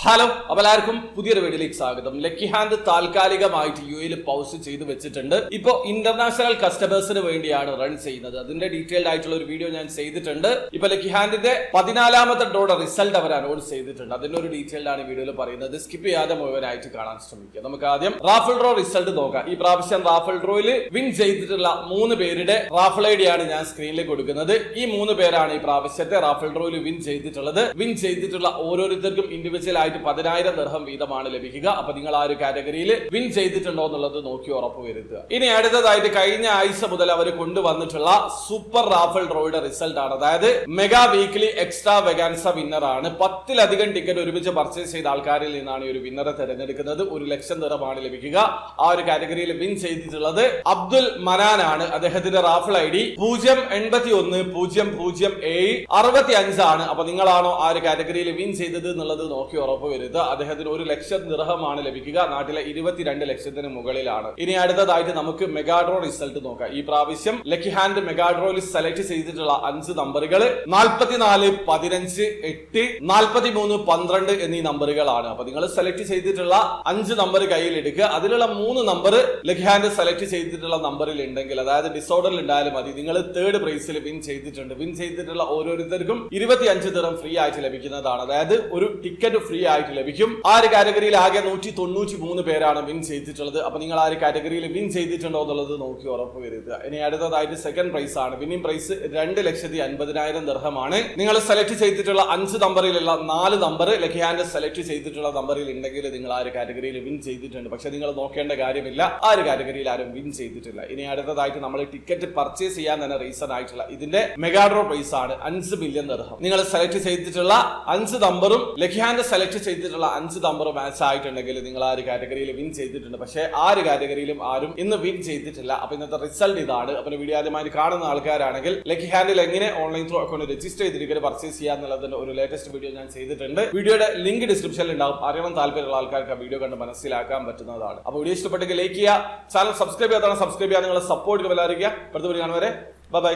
Hello, അപ്പോൾ എല്ലാവർക്കും പുതിയൊരു വീഡിയോയിലേക്ക് സ്വാഗതം. ലക്കി ഹാൻഡ് താൽക്കാലികമായിട്ട് യുഎയിൽ പൗസ് ചെയ്ത് വെച്ചിട്ടുണ്ട്. ഇപ്പോൾ ഇന്റർനാഷണൽ കസ്റ്റമേഴ്സിന് വേണ്ടിയാണ് റൺ ചെയ്യുന്നത്. അതിന്റെ ഡീറ്റെയിൽഡ് ആയിട്ടുള്ള ഒരു വീഡിയോ ഞാൻ ചെയ്തിട്ടുണ്ട്. ഇപ്പൊ ലക്കി ഹാൻഡിന്റെ 14ാമത്തെ ഡ്രോയുടെ റിസൾട്ട് അവർ അനൗൺസ് ചെയ്തിട്ടുണ്ട്. അതിന്റെ ഒരു ഡീറ്റെയിൽഡ് ആണ് വീഡിയോയിൽ പറയുന്നത്. സ്കിപ്പ് ചെയ്യാതെ മുഴുവനായിട്ട് കാണാൻ ശ്രമിക്കുക. നമുക്ക് ആദ്യം റാഫിൾ ഡ്രോ റിസൾട്ട് നോക്കാം. ഈ പ്രാവശ്യം റാഫിൾ ഡ്രോയിൽ വിൻ ചെയ്തിട്ടുള്ള 3 പേരുടെ റാഫിൾ ഐ ഡി ആണ് ഞാൻ സ്ക്രീനിൽ കൊടുക്കുന്നത്. ഈ 3 പേരാണ് ഈ പ്രാവശ്യത്തെ റാഫിൾ ഡ്രോയിൽ വിൻ ചെയ്തിട്ടുള്ളത്. വിൻ ചെയ്തിട്ടുള്ള ഓരോരുത്തർക്കും ഇൻഡിവിജ്വൽ ആയിട്ട് 10,000 ദിർഹം വീതമാണ് ലഭിക്കുക. അപ്പൊ നിങ്ങൾ ആ ഒരു കാറ്റഗറിയിൽ വിൻ ചെയ്തിട്ടുണ്ടോ എന്നുള്ളത് നോക്കി ഉറപ്പ് വരുത്തുക. ഇനി അടുത്തതായിട്ട് കഴിഞ്ഞ ആഴ്ച മുതൽ അവർ കൊണ്ടുവന്നിട്ടുള്ള സൂപ്പർ റാഫിൾ ഡ്രോയുടെ റിസൾട്ട് ആണ്. അതായത് മെഗാ വീക്ക്ലി എക്സ്ട്രാ വെഗാൻസ വിന്നർ ആണ്. 10ലധികം ടിക്കറ്റ് ഒരുമിച്ച് പർച്ചേസ് ചെയ്ത ആൾക്കാരിൽ നിന്നാണ് ഈ ഒരു വിന്നറെ തിരഞ്ഞെടുക്കുന്നത്. 1,00,000 ദിർഹമാണ് ലഭിക്കുക. ആ ഒരു കാറ്റഗറിയിൽ വിൻ ചെയ്തിട്ടുള്ളത് അബ്ദുൽ മനാൻ ആണ്. അദ്ദേഹത്തിന്റെ റാഫിൾ ഐ ഡി 081000765 ആണ്. അപ്പൊ നിങ്ങളാണോ ആ ഒരു കാറ്റഗറിയിൽ വിൻ ചെയ്തത് എന്നുള്ളത് നോക്കി ഉറപ്പ് വരുത്. അദ്ദേഹത്തിന് 1,00,000 ദിർഹമാണ് ലഭിക്കുക. നാട്ടിലെ 22 ലക്ഷത്തിന് മുകളിലാണ്. ഇനി അടുത്തതായിട്ട് നമുക്ക് മെഗാഡ്രോ റിസൾട്ട് നോക്കാം. ഈ പ്രാവശ്യം ലക്കി ഹാൻഡ് മെഗാഡ്രോയിൽ സെലക്ട് ചെയ്തിട്ടുള്ള 5 നമ്പറുകൾ 44, 15, 8, 43, 12 എന്നീ നമ്പറുകളാണ്. അപ്പൊ നിങ്ങൾ സെലക്ട് ചെയ്തിട്ടുള്ള 5 നമ്പർ കയ്യിൽ എടുക്കുക. അതിലുള്ള 3 നമ്പർ ലക്കി ഹാൻഡ് സെലക്ട് ചെയ്തിട്ടുള്ള നമ്പറിൽ ഉണ്ടെങ്കിൽ, അതായത് ഡിസോർഡറിൽ ഉണ്ടായാലും മതി, നിങ്ങൾ 3rd പ്രൈസിൽ വിൻ ചെയ്തിട്ടുണ്ട്. വിൻ ചെയ്തിട്ടുള്ള ഓരോരുത്തർക്കും 25 ദിർഹം ഫ്രീ ആയിട്ട് ലഭിക്കുന്നതാണ്. അതായത് ഒരു ടിക്കറ്റ് ഫ്രീ ആയിട്ട് ലഭിക്കും. ആ ഒരു കാറ്റഗറിയിൽ ആകെ 193 പേരാണ് വിൻ ചെയ്തിട്ടുള്ളത്. അപ്പൊ നിങ്ങൾ ആ ഒരു കാറ്റഗറിയിൽ വിൻ ചെയ്തിട്ടുണ്ടോ എന്നുള്ളത് നോക്കി ഉറപ്പ് വരുത്തുക. ഇനി അടുത്തതായിട്ട് സെക്കൻഡ് പ്രൈസ് ആണ്. Winning price 2,50,000 ദിർഹമാണ്. നിങ്ങൾ സെലക്ട് ചെയ്തിട്ടുള്ള 5 നമ്പറിലുള്ള 4 നമ്പർ ലക്കി ഹാൻഡ് സെലക്ട് ചെയ്തിട്ടുള്ള നമ്പറിൽ ഉണ്ടെങ്കിൽ നിങ്ങൾ ആ ഒരു കാറ്റഗറിയിൽ വിൻ ചെയ്തിട്ടുണ്ട്. പക്ഷെ നിങ്ങൾ നോക്കേണ്ട കാര്യമില്ല, ആ ഒരു കാറ്റഗറിയിൽ ആരും വിൻ ചെയ്തിട്ടില്ല. ഇനി അടുത്തതായിട്ട് നമ്മൾ ടിക്കറ്റ് പർച്ചേസ് ചെയ്യാൻ തന്നെ റീസൺ ആയിട്ടുള്ള ഇതിന്റെ മെഗാഡ്രോ പ്രൈസ് ആണ് 5 മില്യൺ ദിർഹം. നിങ്ങൾ സെലക്ട് ചെയ്തിട്ടുള്ള 5 നമ്പറും ലക്കി ഹാൻഡ് സെലക്ട് ചെയ്തിട്ടുള്ള 5 നമ്പർ മാച്ച് ആയിട്ടുണ്ടെങ്കിൽ നിങ്ങൾ ആ ഒരു കാറ്റഗറിയിൽ വിൻ ചെയ്തിട്ടുണ്ട്. പക്ഷേ ആ ഒരു കാറ്റഗറിയിലും ആരും ഇന്ന് വിൻ ചെയ്തിട്ടില്ല. അപ്പൊ ഇന്നത്തെ റിസൾട്ട് ഇതാണ്. അപ്പൊ വീഡിയോ ആദ്യമായി കാണുന്ന ആൾക്കാരാണെങ്കിൽ ലക്കി ഹാൻഡിൽ എങ്ങനെ ഓൺലൈൻ ത്രൂ അക്കൗണ്ട് രജിസ്റ്റർ ചെയ്തിരിക്കുന്നത് പർച്ചേസ് ചെയ്യാന്നുള്ളതിന്റെ ഒരു ലേറ്റസ്റ്റ് വീഡിയോ ഞാൻ ചെയ്തിട്ടുണ്ട്. വീഡിയോയുടെ ലിങ്ക് ഡിസ്ക്രിപ്ഷനിൽ ഉണ്ടാവും. അറിയണം താല്പര്യമുള്ള ആൾക്കാർക്ക് ആ വീഡിയോ കണ്ട് മനസ്സിലാക്കാൻ പറ്റുന്നതാണ്. അപ്പൊ വീഡിയോ ഇഷ്ടപ്പെട്ടെങ്കിൽ ലൈക്ക് ചെയ്യുക, ചാനൽ സബ്സ്ക്രൈബ് ചെയ്യാതാണ് സബ്സ്ക്രൈബ് ചെയ്യാൻ നിങ്ങളെ സപ്പോർട്ട് വരാറിയിക്കുക. അടുത്ത വീഡിയോ കാണുവരെ ബൈ.